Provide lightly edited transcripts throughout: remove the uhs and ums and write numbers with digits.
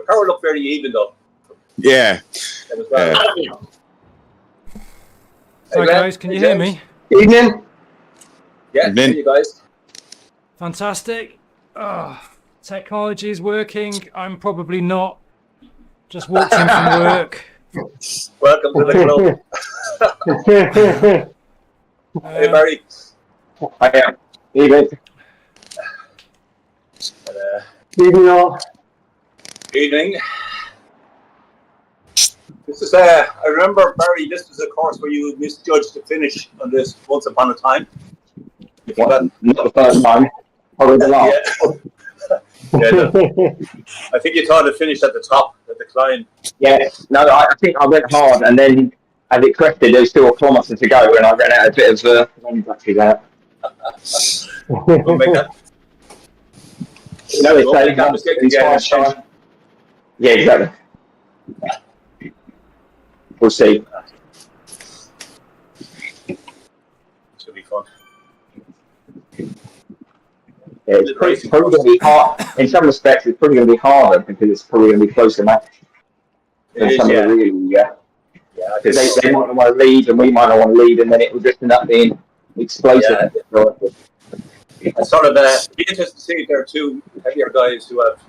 power looked very even though. Yeah. Hi guys, can you hear me? Evening. Yeah, hear you guys. Fantastic. Technology is working. I'm probably not. Just walked in from work. Welcome to the club. Hey Barry. I am. Evening. Evening all. Evening. This is I remember, Barry, this was a course where you misjudged the finish on this once upon a time. Not the first time. Probably the last. I think you thought it finished at the top, at the climb. Yeah, no, I think I went hard, and then as it crested, there was still a kilometre to go, and I ran out a bit of running batteries out. We'll make that. You know, it's time. Yeah, exactly. We'll see. Should be fun. Yeah, it's probably going to be hard. In some respects, it's probably going to be harder because it's probably going to be close to match. Because they might not want to lead, and we might not want to lead, and then it will just end up being explosive. Yeah. It's sort of be interesting to see if there are two heavier guys who have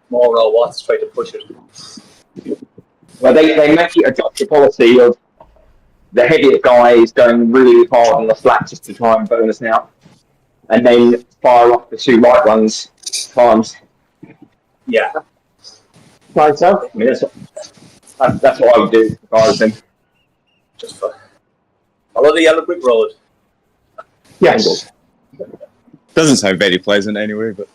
more raw watts try to push it. Well, they make it adopt the policy of the heavier guys going really hard on the flat just to try and burn us out, and then fire off the two light ones times. Yeah. Right, so I mean, that's what I would do if I was them. Just follow the yellow brick road. Yes. Doesn't sound very pleasant anyway, but.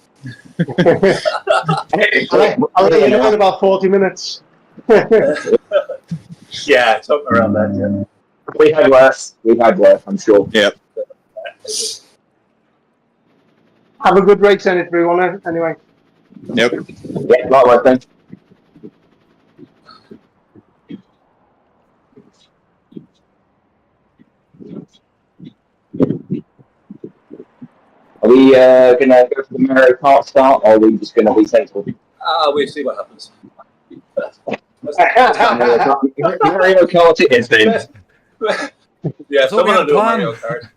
I'll let you know in about 40 minutes. Yeah, something around that. Yeah. We've had worse, I'm sure. Yep. Have a good race then, everyone. Anyway. Yep. Yeah, likewise then. Are we going to go for the Mario Kart start, or are we just going to be sensible? We'll see what happens. Mario Kart it is then. Yeah, someone will do Mario Kart.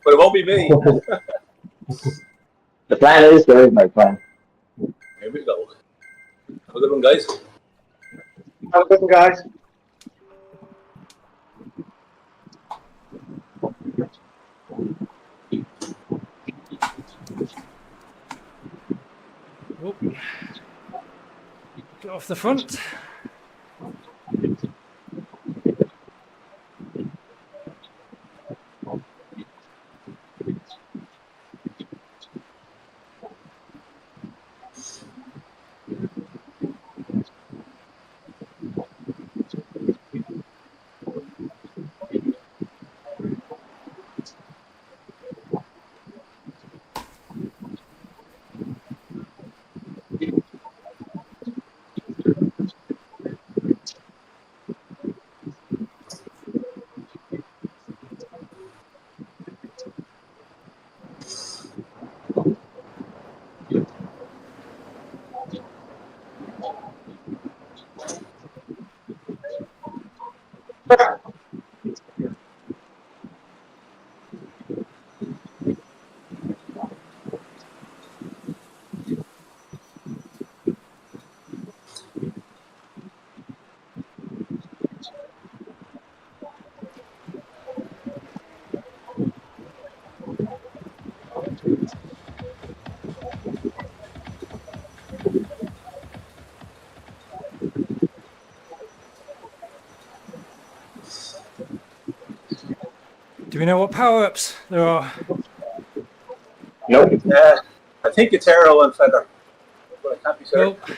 But it won't be me. The plan is there is no plan. Here we go. Have a good one, guys. Have a good one, guys. Oh. Get off the front. Do we know what power-ups there are? Nope. I think it's Arrow and Feather, but I can't be certain. Nope.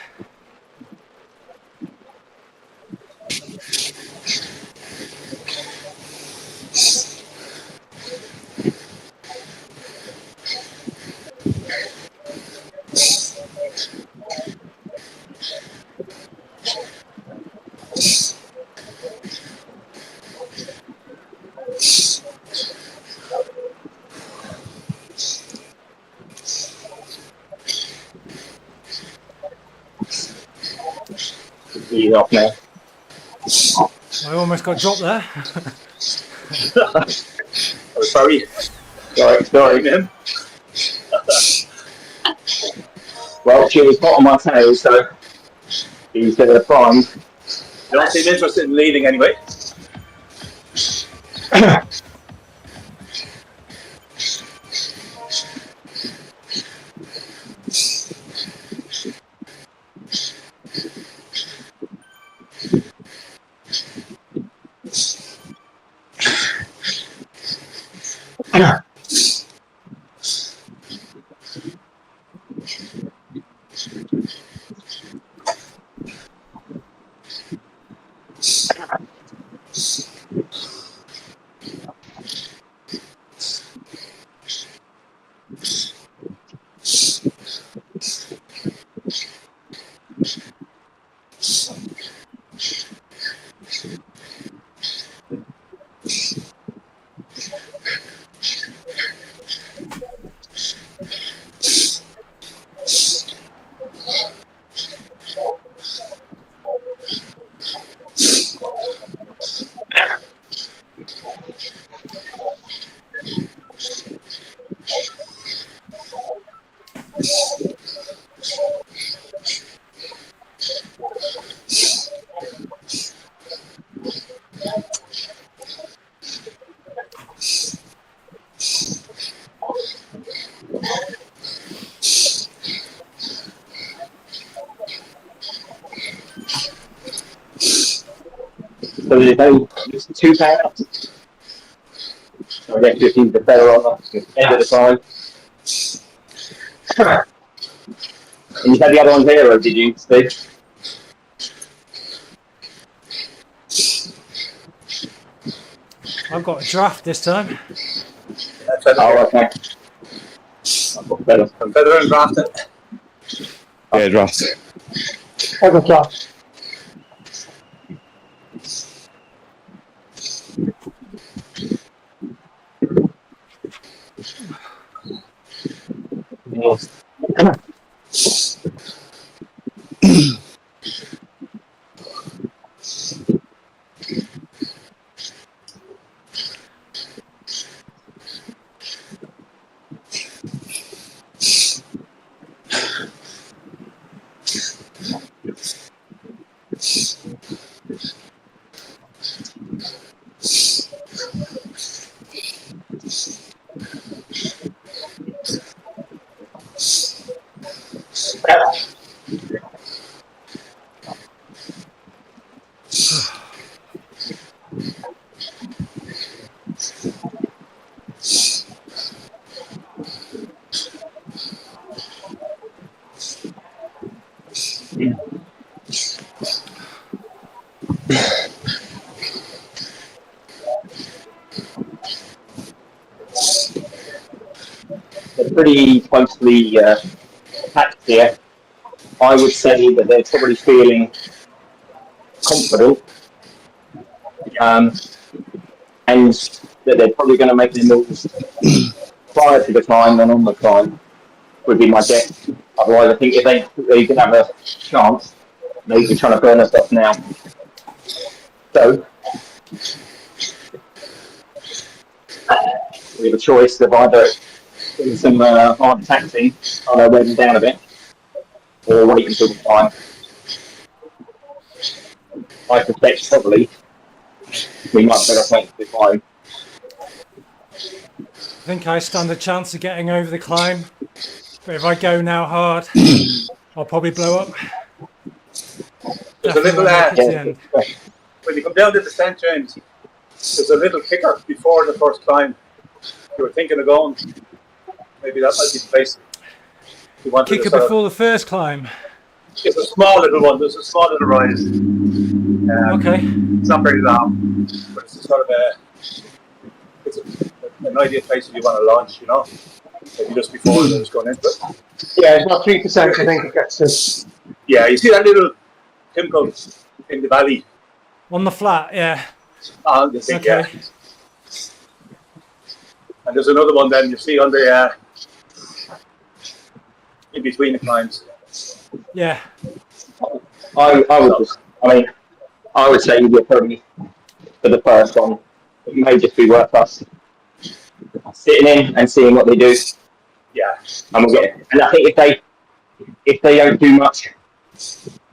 He's off now. I almost got dropped there. Oh, sorry. Sorry. Him. Well, she was hot on my tail, so he's prime. You don't seem interested in leading anyway. So there's only two pounds. So I guess 15 the better on the end of the time. And you had the other one there, or did you, Steve? I've got a draft this time. Oh, okay. I've got better. Feather and Grafton. Yeah, draft. Have a shot. They're pretty closely packed here. I would say that they're probably feeling confident, and that they're probably going to make their moves prior to the time than on the time, would be my guess. Otherwise, I think if they can have a chance, they'd be trying to burn us up now. So, we have a choice of either doing some hard taxing, trying to wear them down a bit, or wait until the time. I suspect probably we might better wait for the time. I think I stand a chance of getting over the climb, but if I go now hard, I'll probably blow up. There's a little, Definitely won't make it to the end. when you come down to the centre end, there's a little kicker before the first climb. You were thinking of going, maybe that might be the place. You wanted Kicker to sort of- before the first climb. It's a small little one. There's a small little rise. Okay. It's not very long, but it's a sort of an ideal place if you want to launch, you know. Maybe just before it was going into it. Yeah, it's about 3%, I think it gets to. Yeah, you see that little pinnacle in the valley. On the flat, yeah. You think, Okay. yeah. And there's another one then you see on the in between the climbs. Yeah. I would just I mean, I would say you're probably for the first one. It may just be worth us sitting in and seeing what they do, Yeah. and we'll get. And I think if they don't do much,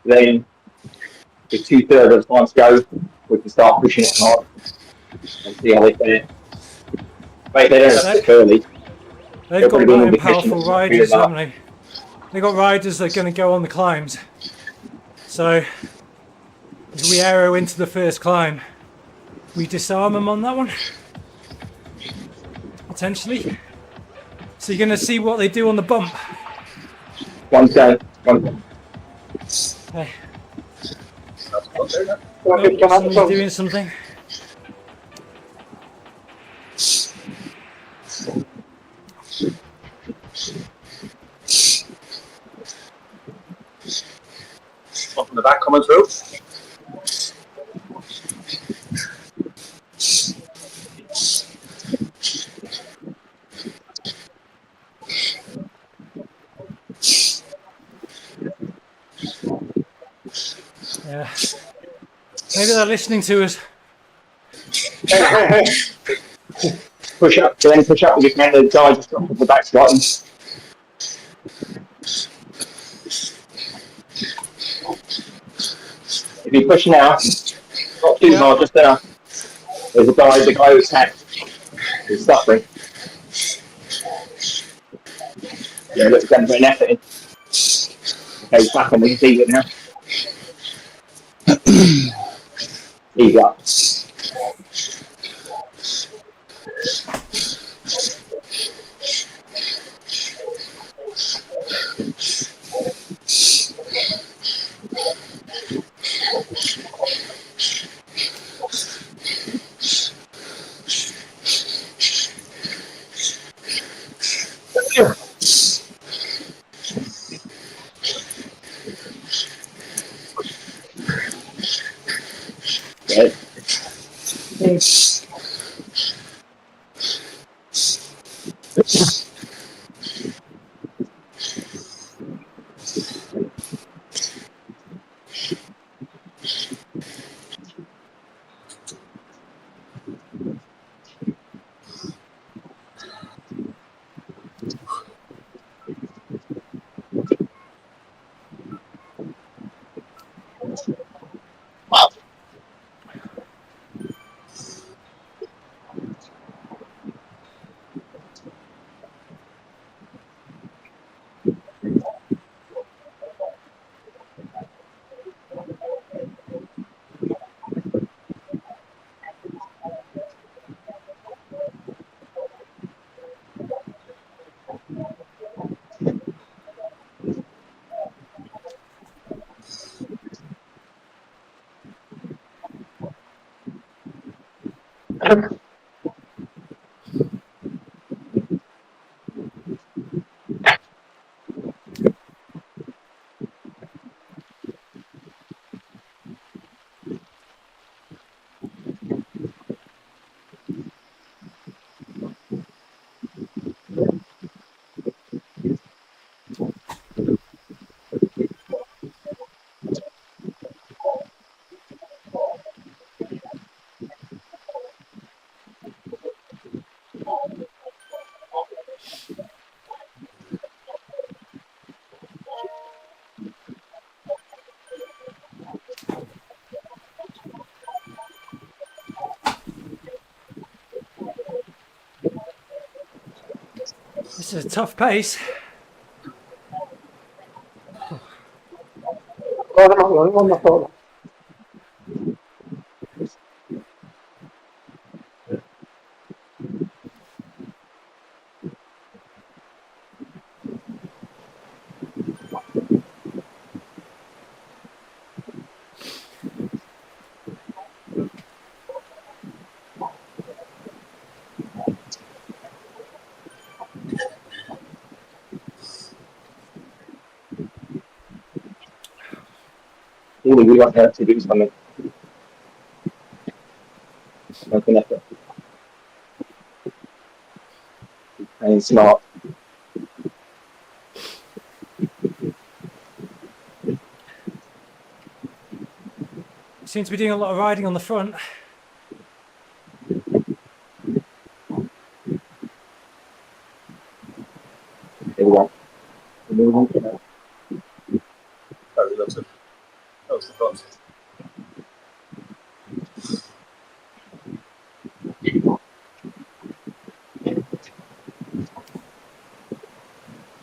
then with 2/3 of the time to go, we can start pushing it hard and see how they fare. But if they don't stick early, They've got everybody will that in be pushing powerful it. riders, haven't they? They've got riders that are going to go on the climbs. So if we arrow into the first climb, we disarm them on that one, potentially. So you're going to see what they do on the bump. One's going. One. Okay. That's good there, yeah. Well, good come out the Somebody's front. doing something. One from the back coming through. Yeah. Maybe they're listening to us. Push up, then push up with your hand. The guy just off the back squatting. If you push now, not too hard, just enough. There's a guy, the guy who's had, who's suffering. Yeah, look, he's going to put an effort in. Okay, he's back on, we can see it now. Easy up. Good. This is a tough pace. Well, I'm not going, one more thought. Really, we want her to do something. Make an effort. And smart. seem to be doing a lot of riding on the front. There we go. Sorry, that's it. That was the front.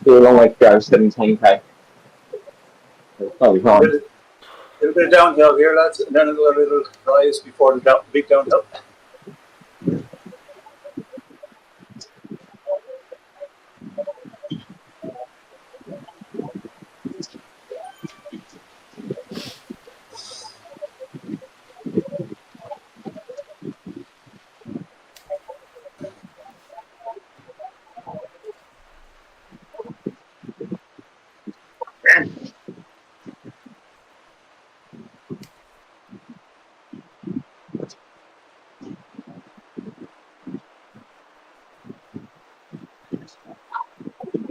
Still a long way to go, 17k. Oh, A little bit of downhill here, lads, and then another little rise before the big downhill.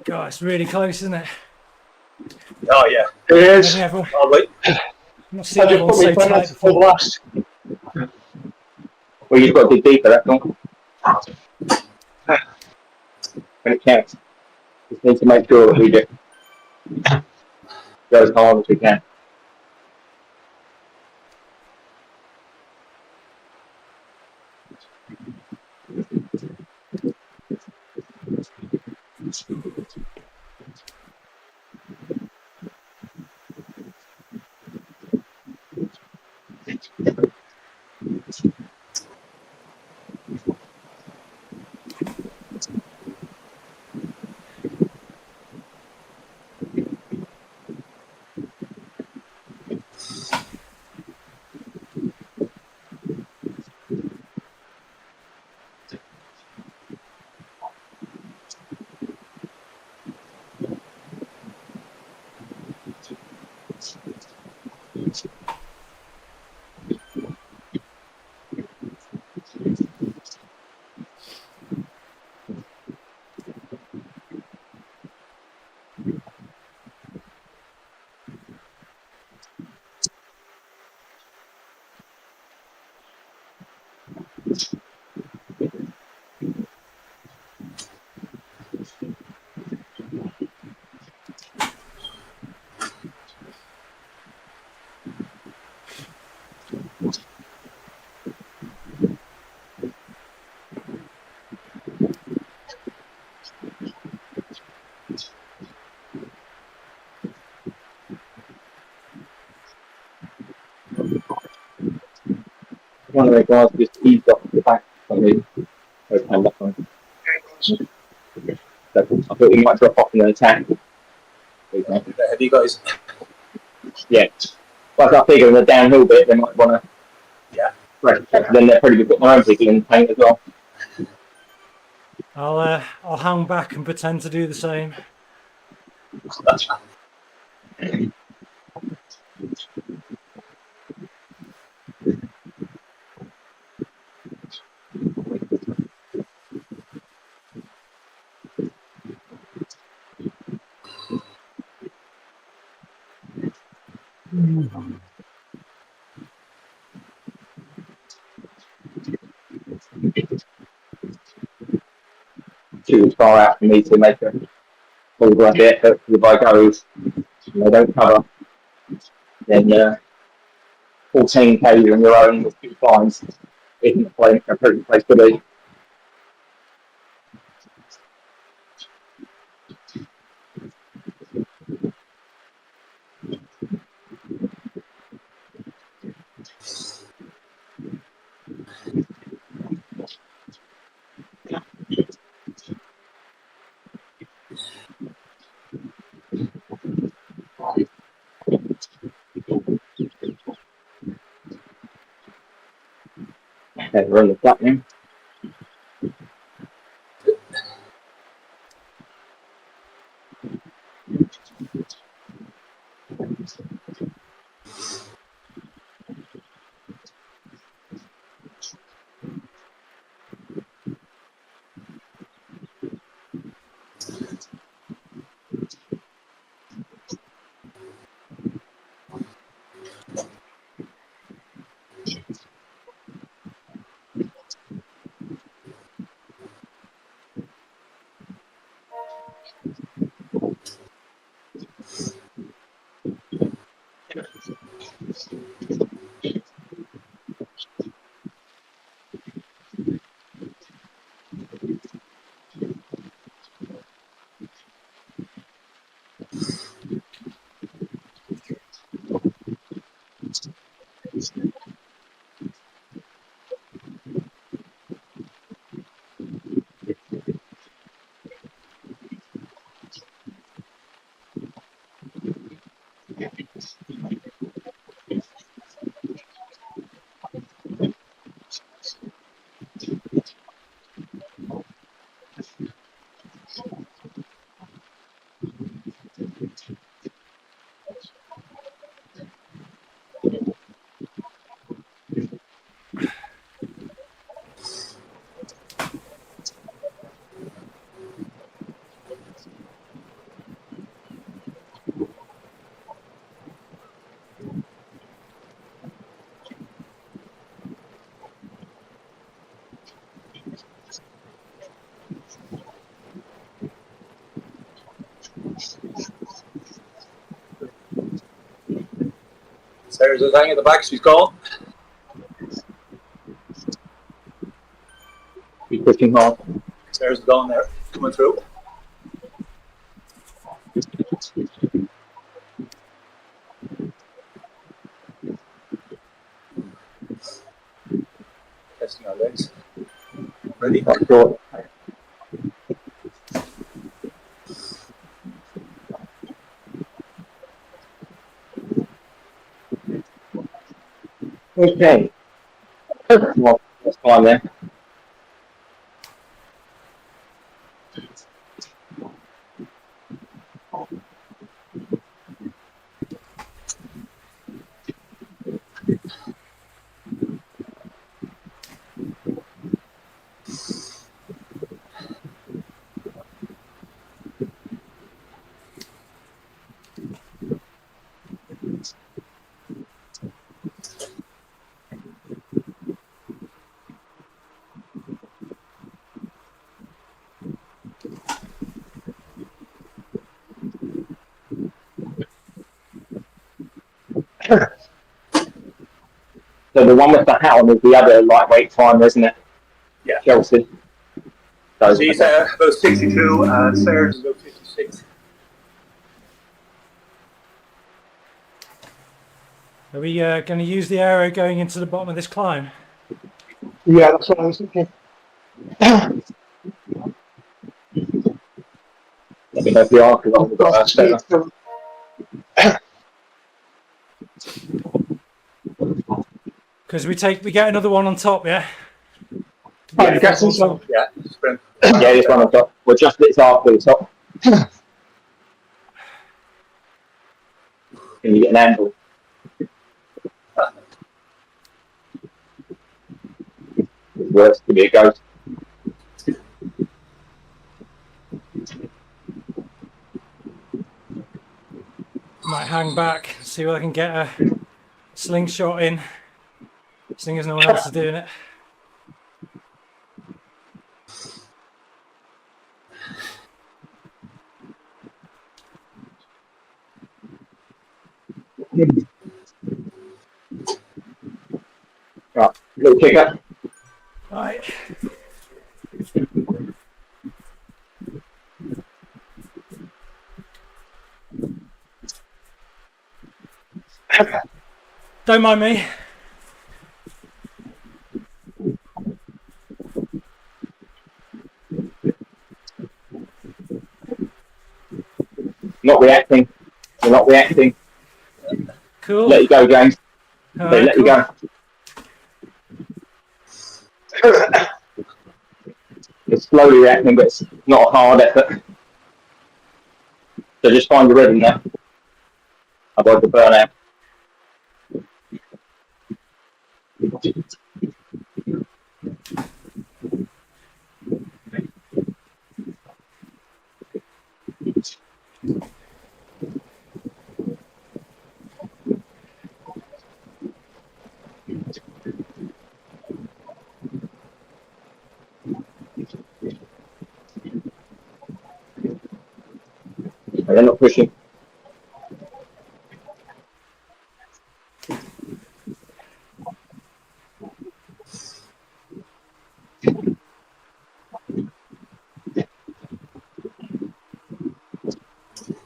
God, it's really close, isn't it? Oh, yeah. It is. I've never, All right. I've not I seen just everyone put my so phone tight out for the before. last. Well, you've got to dig deeper, that's all. When it counts. Just need to make sure that we get go as hard as we can. One of the guys just eased off the back on me. Hand up on. So I thought he might drop off in an attack. The heavy guys. Yeah. But I figure in the downhill bit they might want to. Yeah. Right. Then they'll probably put my own people in paint as well. I'll hang back and pretend to do the same. Too far out for me to make a full blood effort. If I go, they don't cover, then 14k on your own with 2 fines isn't a pretty place to be. Okay, we're on the flat now. There's a thing at the back. She's gone. Be pushing hard. There's the down there coming through. Testing our legs. Ready? That's short. Okay. Well, that's fine then. So the one with the hat on is the other lightweight timer, isn't it? Yeah. Chelsea. So, She's about 62 and Sarah's about 56. Are we going to use the arrow going into the bottom of this climb? Yeah, that's what I was thinking. let me know if you are, because I've got a setup. Because we get another one on top, yeah? I'm guessing so. Yeah, sprint. Yeah, this one on top. Well, just it's after the top. Can you get an angle? It works to be a ghost. Might hang back, see whether I can get a slingshot in, seeing as no one else is doing it. Right, little kicker. Right. Don't mind me. Not reacting. You're not reacting. Cool. Let you go, James. All They right, let you cool. go. It's slowly reacting, but it's not a hard effort. So just find your rhythm there. Otherwise you'll burn out. They're not pushing.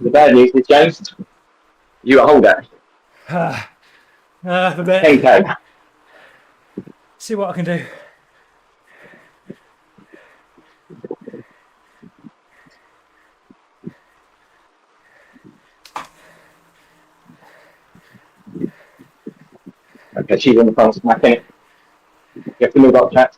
The bad news is, James, you hold that. A bit. 10k. See what I can do. Okay, she's on the front, smacking it. You have to move up, chat.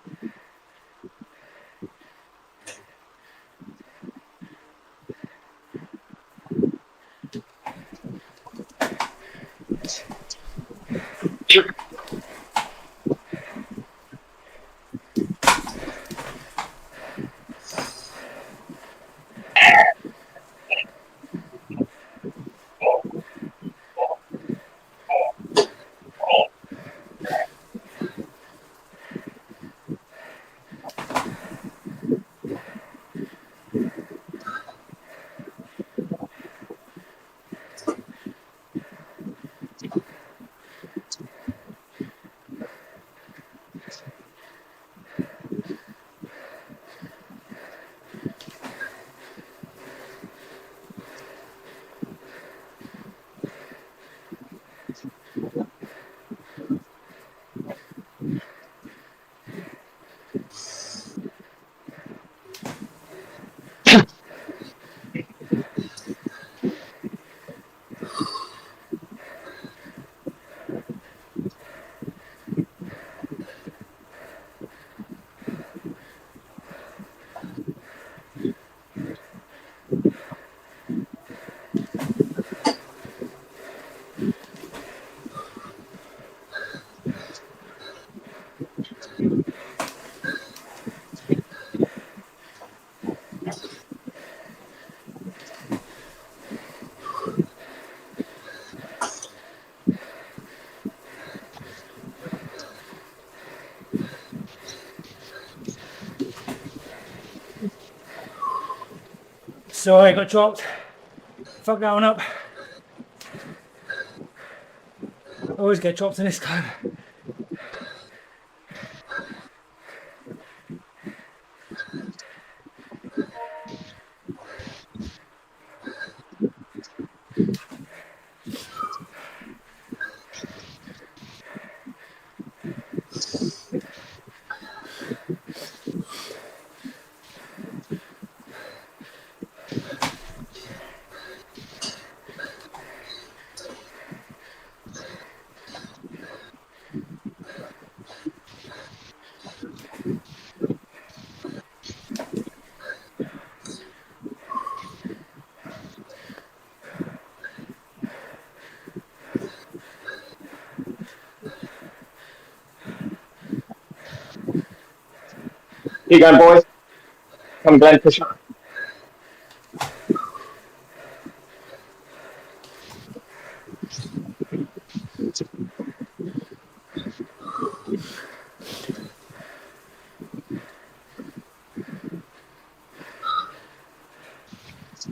Sorry, I got dropped. Fuck that one up. Always get dropped in this climb. Keep going, boys. Come, Glenn, push up.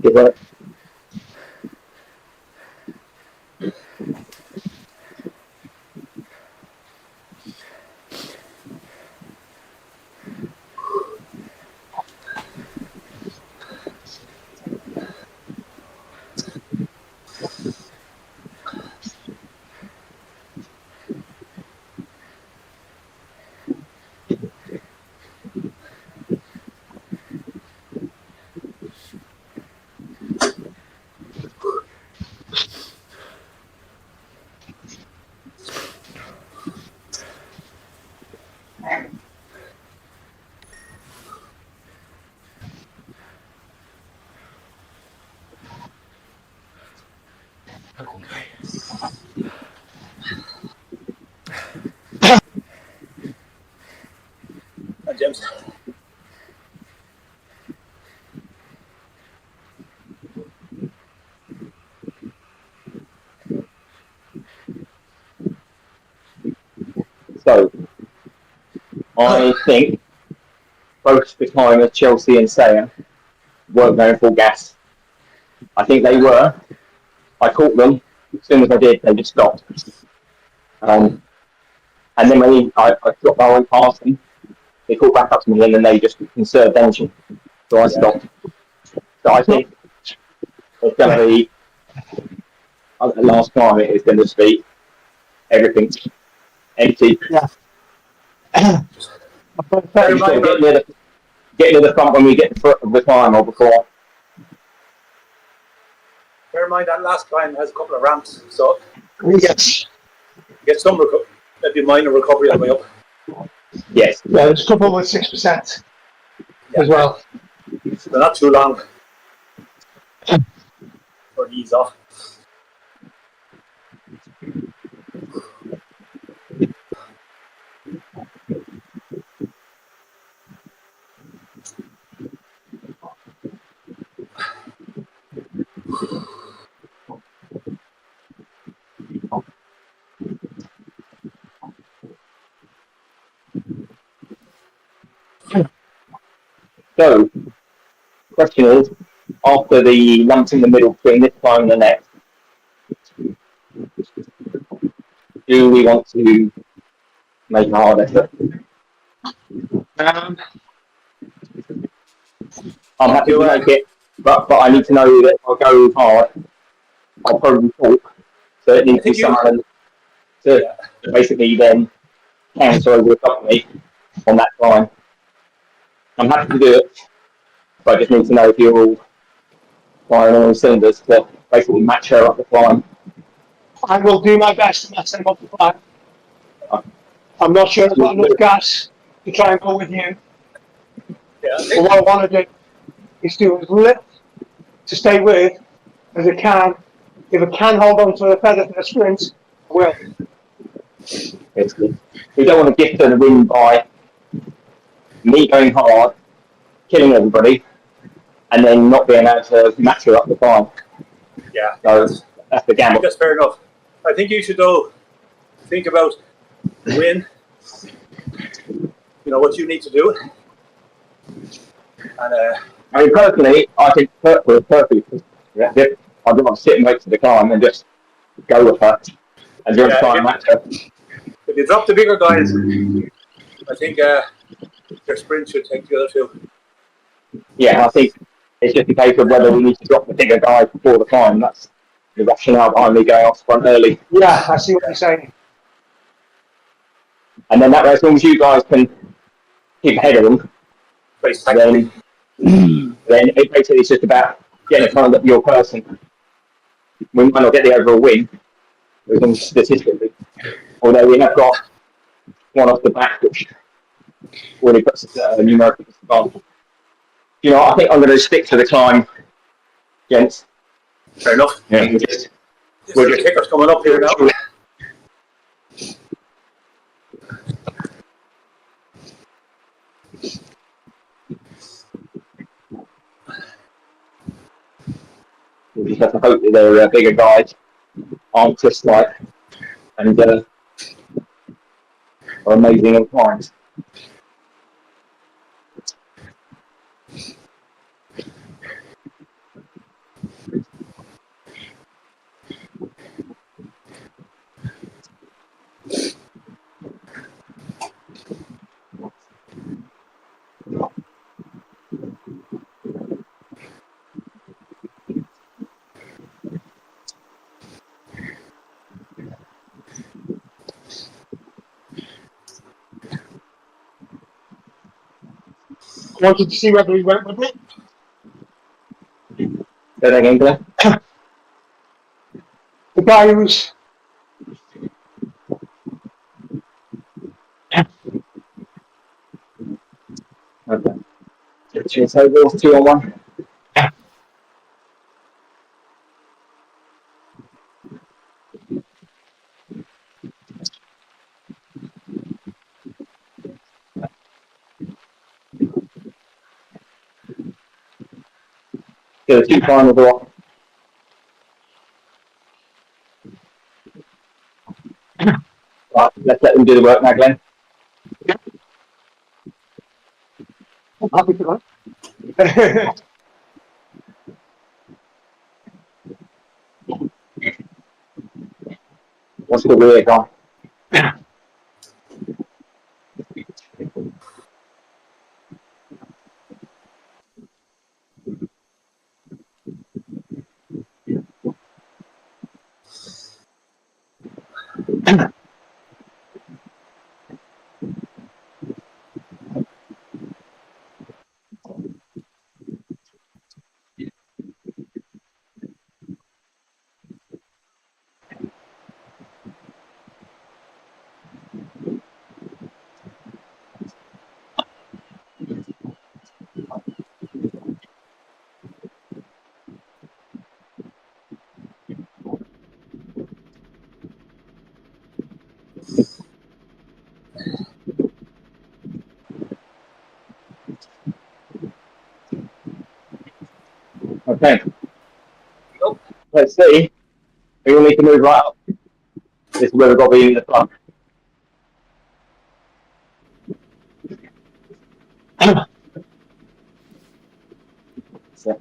Good work. Fucking great. Hi, James. So, I think both the timers, Chelsea and Sayer, weren't going full gas. I think they were. I caught them. As soon as I did, they just stopped. And then when I dropped my way past them, they caught back up to me and then they just conserved energy. So I stopped. So I think it's going to be, at the last climb, it is going to be everything empty. Yeah. Bear in You've got to mind, get near the front when we get to the front of the climb or before. bear in mind that last climb has a couple of ramps, so Yes. you get some maybe minor recovery on the way up. Yes. Yeah, there's a couple with 6% as well. They're not too long for ease off. So, question is, after the lumps in the middle between this climb and the next, do we want to make a hard effort? I'm happy to make it, but I need to know that if I go hard, I'll probably talk. So it needs to be someone to basically then counter over the top of me on that climb. I'm happy to do it, but I just need to know if you're all firing on all cylinders to basically match her up the climb. I will do my best to match them up the climb. I'm not sure I've got enough gas to try and go with you. Yeah, But what I want to do is do as little to stay with as I can. If I can hold on to the feather for the sprint, I will. Basically, we don't want to gift her the win by me going hard, killing everybody, and then not being able to match her up the climb. Yeah, So that's the I think gamble. that's fair enough. I think you should though think about the win. You know what you need to do, and I mean, personally, I think Kurt was perfect. Yeah, I'd rather sit and wait for the climb and just go with her and just Yeah, try and match her. if you drop the bigger guys, I think their sprint should take the other two. Yeah, I think it's just a case of whether we need to drop the bigger guys before the climb. That's the rationale behind me going off front early. Yeah, I see what you're saying. And then that way, as long as you guys can keep ahead of them, Base tactically. then it basically is just about getting time up your person. We might not get the overall win, as long as statistically. Although we have got one off the back, which already puts us at a numerical disadvantage. You know, I think I'm going to stick to the climb, gents. Fair enough. Yeah. We're The kicker's coming up here now. we just have to hope that they're bigger guys, aren't just like, and are amazing on climbs. Wanted to see whether he went with it. Say that again, Glenn? The guy who's Okay. Cheers, overall, 2-on-1. So the two finals are off. Right, let's let them do the work now, Glenn. happy for that. What's the rear guy? Okay. Nope. Let's see. We all need to move right up. This is where we've got to be in the front. So.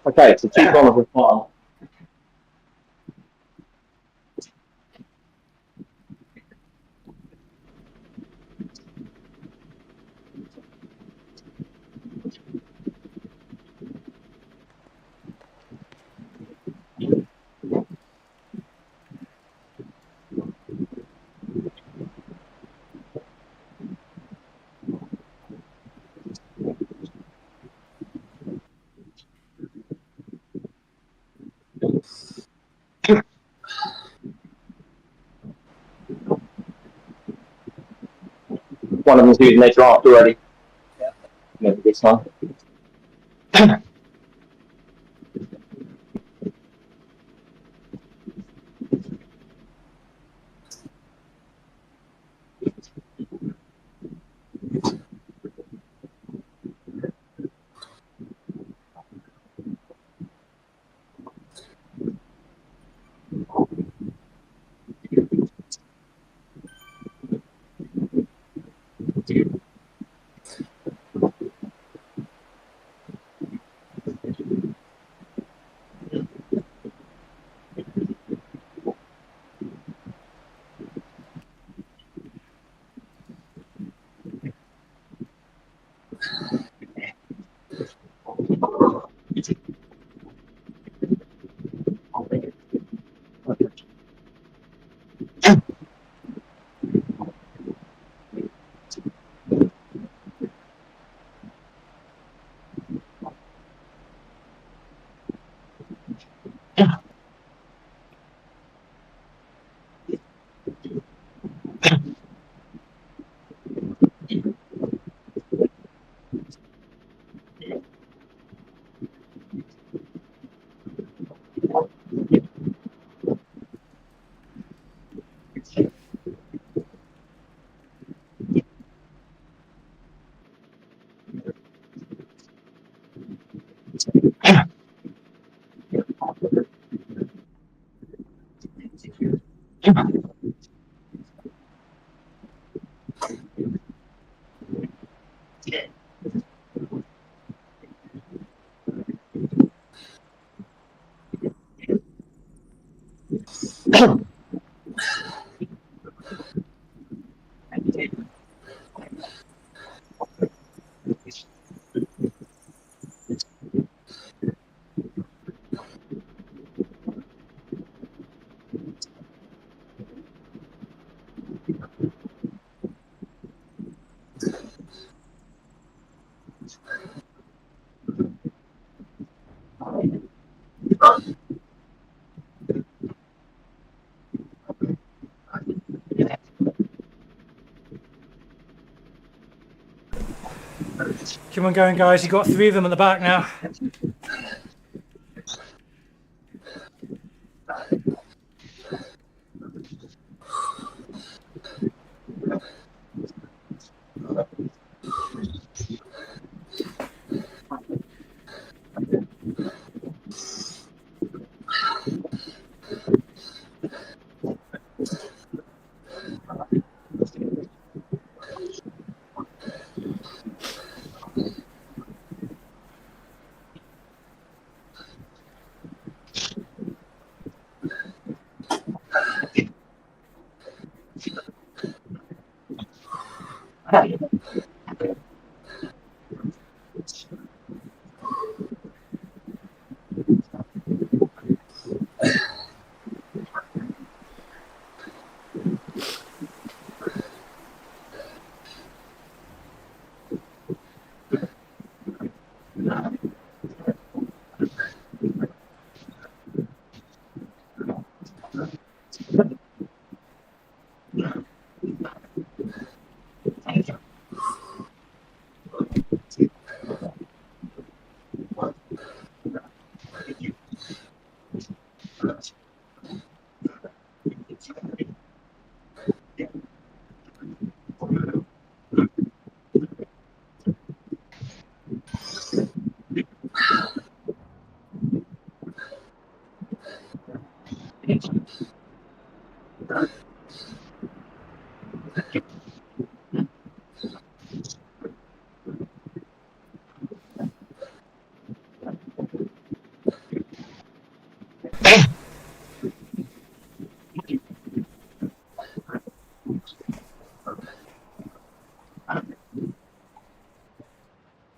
Okay, so 2 corners of final. One of them's using their draft already. Yeah. Never gets time. Keep on going, guys. You've got 3 of them at the back now.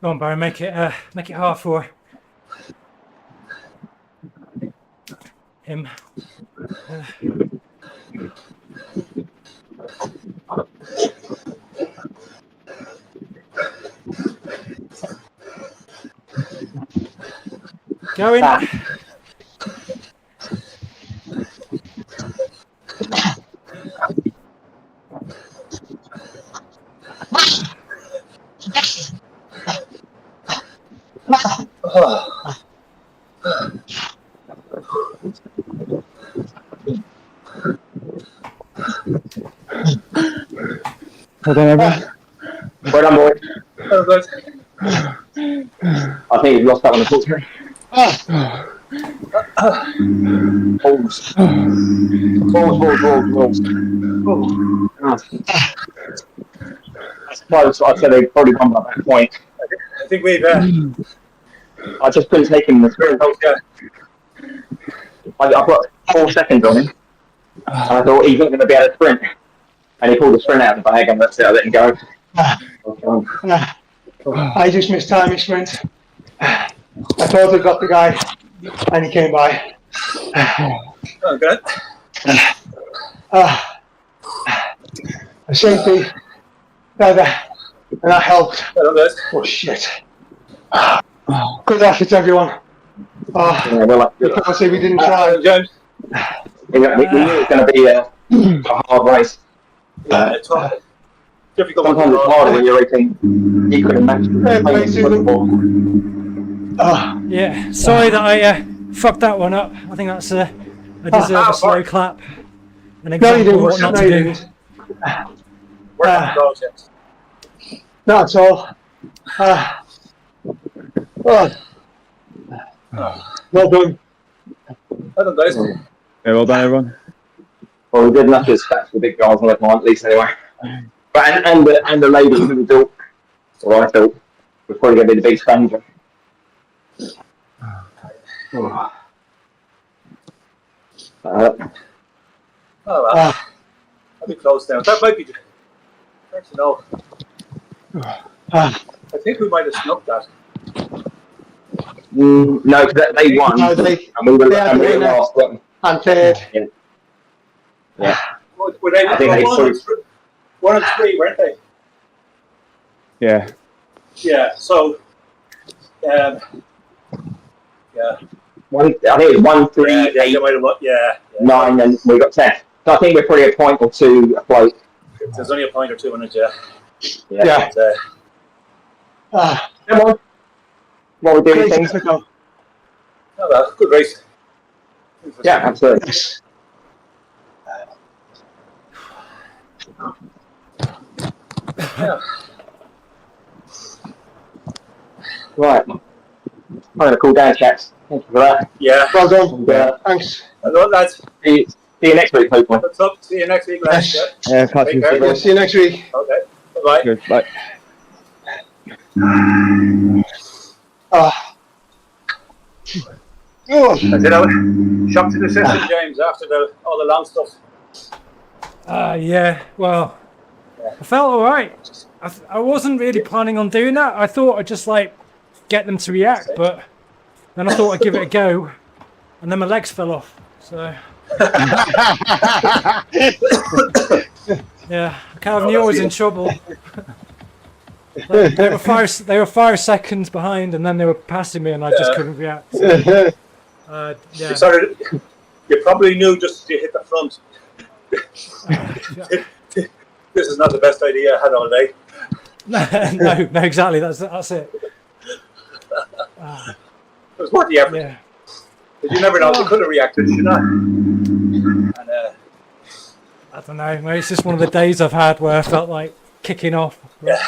Go on, Barry. Make it hard for him. Going. Well done, everyone. Well done, boy. Oh, guys. I think you've lost that one, unfortunately. Balls. That's close. I'd say they probably won by that point. I think we've. I just couldn't take him in the sprint. I've got 4 seconds on him. And I thought he's not going to be able to sprint. And he pulled the sprint out of the bag and that's it, I let him go. I just missed time his sprint. I thought I got the guy, and he came by. Oh, good. A safety, feather, and that helped. Well done, guys. Oh shit. Good effort, everyone. Yeah, well, You can't say we didn't try. James. we knew it was going to be a hard race. Yeah, it's hard. Difficult. Sometimes it's harder when you're racing. You couldn't match Yeah. Sorry that I fucked that one up. I think that's I deserve a slow clap. An No, you example didn't. of what not No, to you do. didn't. Work on the goals, James. Not at all. Well done. Well done, guys. Yeah, well done, everyone. Well, we did enough to scratch the big guys on the climb, at least anyway. But and the lady who we built, or I thought, was probably going to be the big stranger. Oh well, I'll be close now. That might be. Hard to know. I think we might have snuck that. No, because they won, No, and we they were had the winner. last one. And third. Yeah. Were they I think they 1 and 3, weren't they? Yeah. Yeah. So, yeah. I think it was 1, 3, Yeah, they 8, might have won. Yeah. 9, and we got 10. So I think we're probably a point or two afloat. There's only a point or two in it, yeah. Yeah. But, Come on. What we're doing Crazy things. to go. oh well, good race. Yeah, absolutely. Yeah. Right. I'm going to cool down, chaps. Thank you for that. Yeah. Well done. And, Thanks. Hello, lads. see you next week, hopefully. What's up? See you next week, lads. Yes. Yeah. Yeah, catch Take you care. soon. Yeah, see you next week. Okay. Bye-bye. Good. Bye. Ah. Oh. I said, shock to the system, James, after all the long stuff. Yeah, well, I felt all right. I wasn't really planning on doing that. I thought I'd just like get them to react, but then I thought I'd give it a go, and then my legs fell off. So yeah, I kind of knew I was in trouble. They were 5 seconds behind, and then they were passing me, and I just couldn't react. So, yeah. You probably knew just as you hit the front. This is not the best idea I had all day. no, exactly. That's it. It was worth the effort. Yeah. But you never know, you could have reacted, you know. And, I don't know. Maybe it's just one of the days I've had where I felt like kicking off. yeah.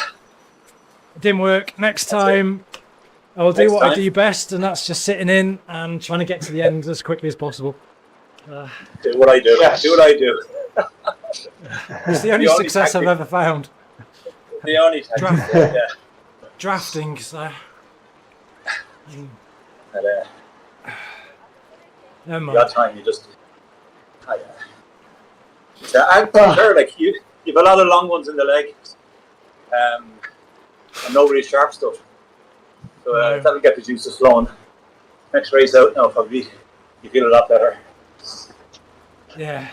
It didn't work. Next time, I'll do Next what I time. do best, and that's just sitting in and trying to get to the end as quickly as possible. Do what I do. Yes. Do what I do. It's the only The only success tactic. I've ever found. The only time. Draft. Yeah. Drafting. So, And, never the mind. odd time you just. So I'm sure, like you've a lot of long ones in the leg, and no really sharp stuff. So No. that'll get the juices flowing. Next race out now, probably you feel a lot better. Yeah.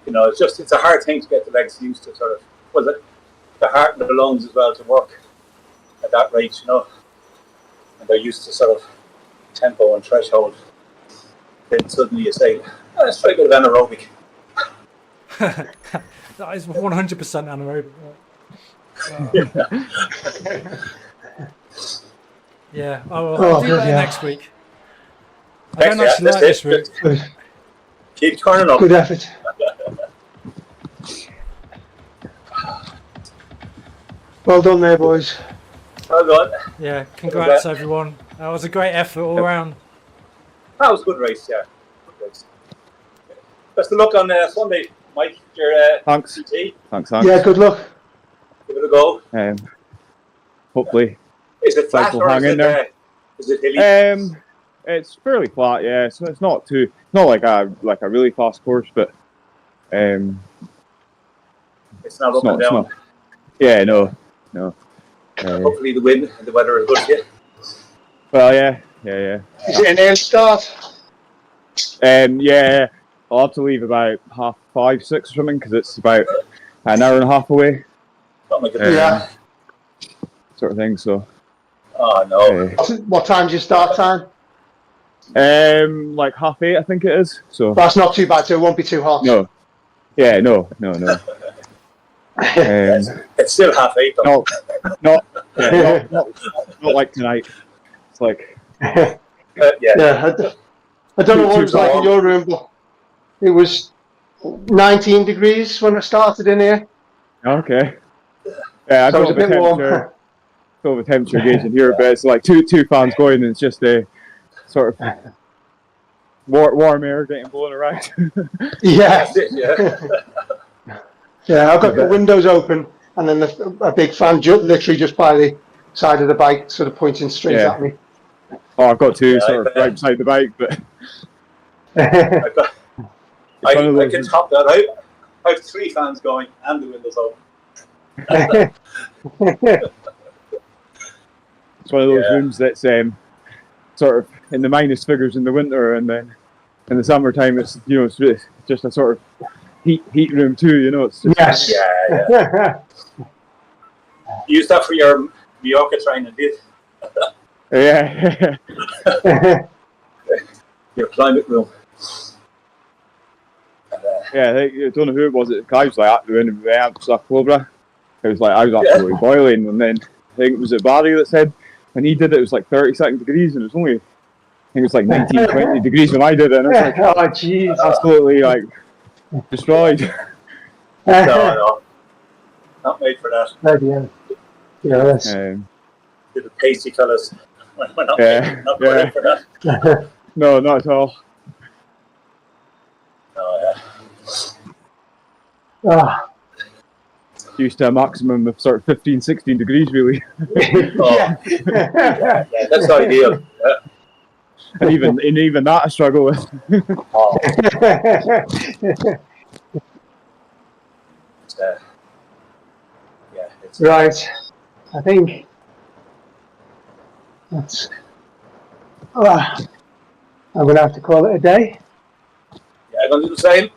You know, it's a hard thing to get the legs used to, sort of. Was it the heart and the lungs as well to work at that rate, you know, and they're used to sort of tempo and threshold. Then suddenly you say, oh, let's try a bit of anaerobic. That is 100% anaerobic. Yeah, I'll do better next week. I don't actually like this route. Good, Keep turning up. good effort. Well done there, boys. Well done. Yeah, congrats everyone. That was a great effort all around. That was a good race, yeah. Good race. Best of luck on Sunday, Mike. Your Thanks. CT. Thanks. Thanks. Yeah, good luck. Give it a go. Hopefully. Is it flat Cycle or hang in there. is it hilly? It's fairly flat. Yeah. So it's not like a really fast course, but It's not up and it's down. not. Yeah. No. Hopefully the wind and the weather is good for you. Well, yeah. Is it an early start? Yeah. I'll have to leave about 5:30, 6 or something because it's about an hour and a half away, Something like that. Yeah. sort of thing. So. Oh no. What time's your start time? Like 8:30, I think it is. So. That's not too bad, so it won't be too hot. No. Yeah. No. It's still 8:30 though. Not like tonight. It's like Yeah. Yeah, I don't know what it was like in warm. your room, but it was 19 degrees when I started in here. okay. Yeah, I So it was don't a have bit warm. don't have a temperature gauge in here, but it's like two fans going, and it's just a sort of warm air getting blown around. Yeah. That's it, yeah. Yeah, I've got the windows open and then a big fan literally just by the side of the bike, sort of pointing straight Yeah. at me. Oh, I've got two Yeah, sort of right beside the bike, but I've got, it's one of I those. can top that out. I have 3 fans going and the windows open. It's one of those Yeah. rooms that's sort of in the minus figures in the winter, and then in the summertime it's it's really just a sort of heat room too. It's just, Yes. Yeah. Use that for your Mallorca training, did yeah. your climate room. Yeah, I don't know who it was. The guy was like at the end of the amp stuff, Cobra. It was like I was absolutely boiling, and then I think it was Barry that said when he did it was like 32 degrees, and it was only I think it was like 19, 20 degrees when I did it, and I was like Oh, jeez. absolutely like destroyed. No, not made for that. Bloody hell. Yes. The pasty fellas. We're not, Yeah, not ready for that. No, not at all. No, Ah. Used to a maximum of sort of 15, 16 degrees really, Yeah. yeah, that's ideal. Yeah. and even that I struggle with. Oh, it's, yeah, it's Right. I think that's. I'm going to have to call it a day. yeah, I'm gonna do the same.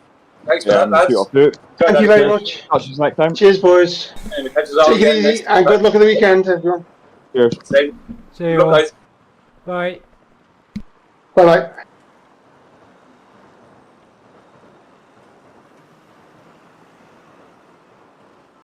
Thanks for Yeah, that, lads. I'll do it. Thank you very much. Catch you next time. Cheers, boys. And we catch us all Take again it next easy and good luck at the weekend, everyone. Cheers. Same. See you Look, all. guys. Bye. Bye bye.